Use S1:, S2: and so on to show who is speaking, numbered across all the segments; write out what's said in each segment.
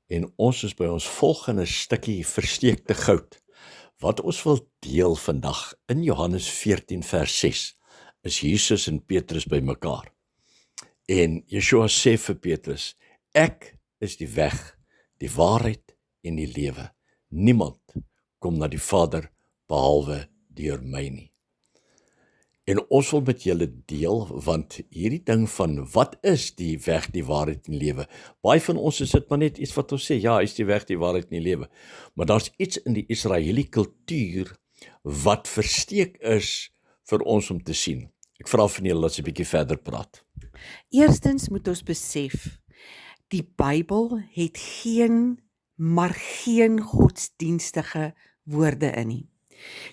S1: En ons is by ons volgende stukkie versteekte goud. Wat ons wil deel vandag in Johannes 14 vers 6 is Jesus en Petrus by mekaar. En Yeshua sê vir Petrus, ek is die weg, die waarheid en die lewe. Niemand kom na die Vader behalwe deur my nie. En ons wil met julle deel, want hierdie ding van wat is die weg, die waarheid en die lewe? Baie van ons is dit maar net iets wat ons sê, ja, is die weg, die waarheid en die lewe. Maar daar's iets in die Israeliese kultuur wat versteek is vir ons om te sien. Ek vra van julle dat ons 'n bietjie verder praat.
S2: Eerstens moet ons besef, die Bybel het geen godsdienstige woorde in nie.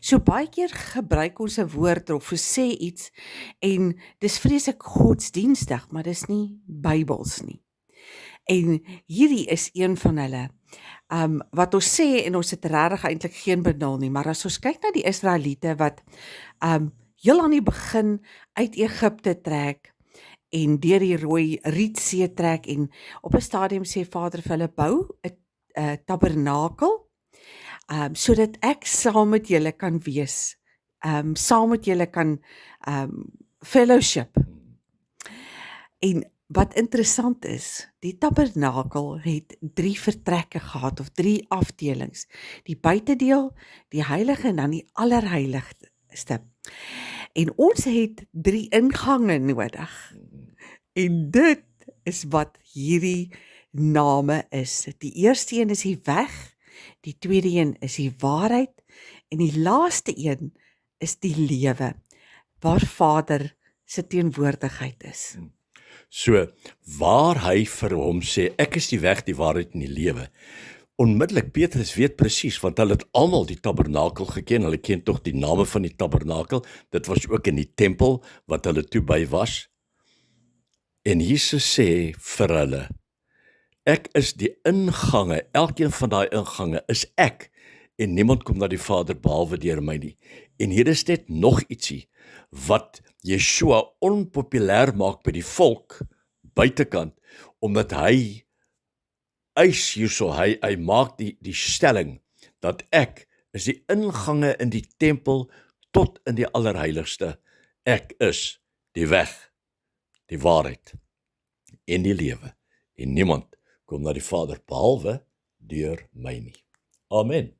S2: So baie keer gebruik ons 'n woord of sê iets en dis vreeslik godsdienstig, maar dis nie Bybels nie. En hierdie is een van hulle. Wat ons sê, en ons het regtig eintlik geen benul nie, maar as ons kyk na die Israeliete wat heel aan die begin uit Egipte trek en deur die Rooi Rietsee trek en op 'n stadium sê Vader vir hulle bou 'n tabernakel, sodat ek saam met julle kan wees, saam met julle kan fellowship. En wat interessant is, die tabernakel het 3 vertrekke gehad of 3 afdelings. Die buitedeel, die heilige en dan die allerheiligste. En ons het 3 ingange nodig. En dit is wat hierdie name is. Die eerste een is die weg, die tweede een is die waarheid en die laaste een is die lewe, waar Vader se teenwoordigheid is.
S1: So, waar hy vir hom sê, ek is die weg, die waarheid en die lewe. Onmiddellik, Petrus weet presies, want hulle het almal die tabernakel geken, hulle ken tog die name van die tabernakel, dit was ook in die tempel, wat hulle toe by was. En Jesus sê vir hulle, ek is die ingange, elkeen van daai ingange is ek, en niemand kom na die Vader behalwe deur my nie. En hier is net nog ietsie, wat Yeshua onpopulêr maak by die volk, buitekant, omdat hy eis hierso, hy maak die stelling, dat ek is die ingange in die tempel, tot in die allerheiligste, ek is die weg, die waarheid, en die lewe, en niemand kom na die Vader behalwe deur my nie. Amen.